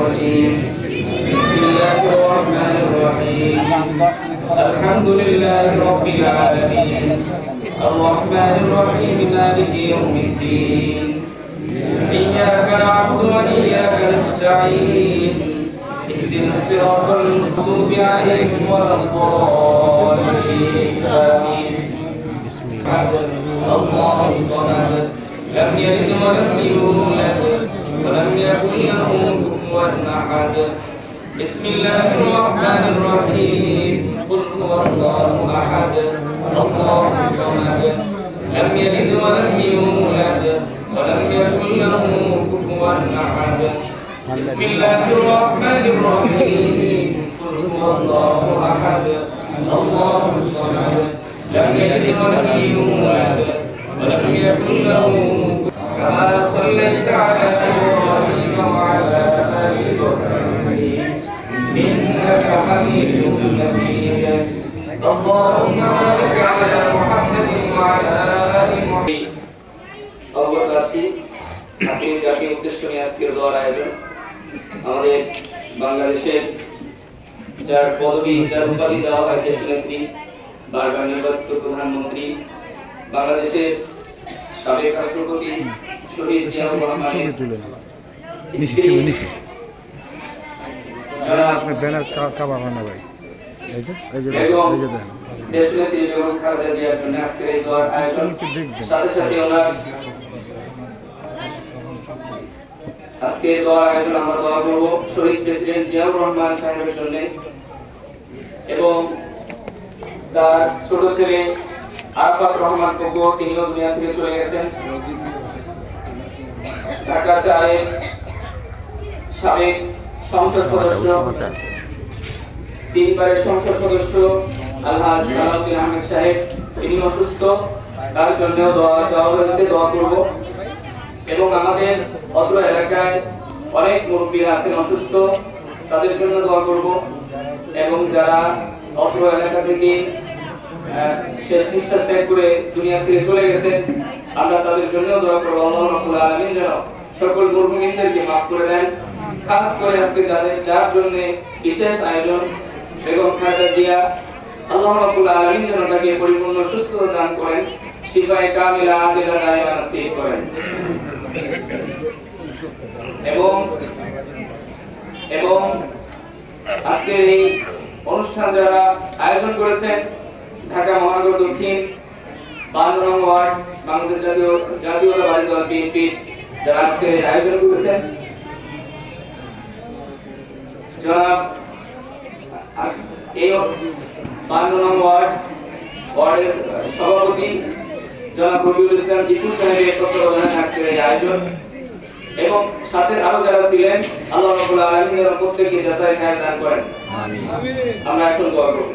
الرجيم بسم الله الرحمن الرحيم الحمد لله رب العالمين الرحمن الرحيم مالك يوم الدين إياك نعبد وإياك نستعين اهدنا الصراط المغضوب عليهم ولا الضالين آمين الله الصمد لم يلد ولم يولد ولم يكن له كفوا أحد بسم الله الرحمن الرحيم قل هو الله أحد الله الصمد لم يلد ولم يولد ولم يكن له كفوا أحد بسم الله الرحمن الرحيم قل هو الله أحد الله الصمد لم يلد ولم يولد ولم يكن له كما صليت على إبراهيم وعلى آل إبراهيم إنك حميد مجيد اللهم بارك على محمد وعلى آل محمد অবগত আছি আজকে জাতীয় উদ্দেশ্য নিয়ে আজকের দোয়ার আয়োজন আমাদের বাংলাদেশের যার পদবি যার উপাধি দেওয়া হয় দেশনেত্রী বারবার নির্বাচিত প্রধানমন্ত্রী বাংলাদেশের সাবেক রাষ্ট্রপতি শহীদ জিয়াউর রহমানের দেশনেত্রী বেগম খালেদা জিয়ার জন্য আজকের এই দোয়ার আয়োজন সাথে সাথে ওনার আজকে দোয়ার আয়োজন আমরা দোয়া করব শহীদ প্রেসিডেন্ট জিয়াউর রহমান সাহেবের জন্য এবং তার ছোট ছেলে আরাফাত রহমান কোকো তিনিও দুনিয়া থেকে চলে গেছেন ঢাকা চারের সাবেক সংসদ সদস্য তিনবারের সংসদ সদস্য আলহাজ সালাউদ্দিন আহমেদ সাহেব তিনি অসুস্থ তার জন্য দোয়া চাওয়া হয়েছে দোয়া করব এবং আমাদের অত্র এলাকায় অনেক মুরব্বীরা আছেন অসুস্থ তাদের জন্য দোয়া করব এবং যারা অত্র এলাকা থেকে শেষ নিঃশ্বাস ত্যাগ করে দুনিয়া থেকে চলে গেছেন আমরা তাদের জন্য দোয়া করব আল্লাহ রাব্বুল আলামিন যেন সকল মুরব্বীদেরকে মাফ করে দেন খাস করে আজকে যার জন্য বিশেষ আয়োজন বেগম খালেদা জিয়া আল্লাহ রাব্বুল আলামিন যেন তাকে পরিপূর্ণ সুস্থতা দান করেন শিফায়ে কামিলা আজেলা দায়মা নসিব করেন এবং আজকের এই অনুষ্ঠান যারা আয়োজন করেছেন ঢাকা মহানগর দক্ষিণ ৫ নং ওয়ার্ড বাংলাদেশ জাতীয়তাবাদী দল বিএনপি যারা আজকে আয়োজন করেছেন জনাব এই ৫ নং ওয়ার্ডের সভাপতি জনাব রবিউল ইসলাম টিপু সাহেবের তত্ত্বাবধানে আজকের এই আয়োজন এবং সাথে আরো যারা ছিলেন আল্লাহ রাব্বুল আলামিন প্রত্যেককে জাযায়ে খায়র দান করেন আমিন আমরা এখন দোয়া করব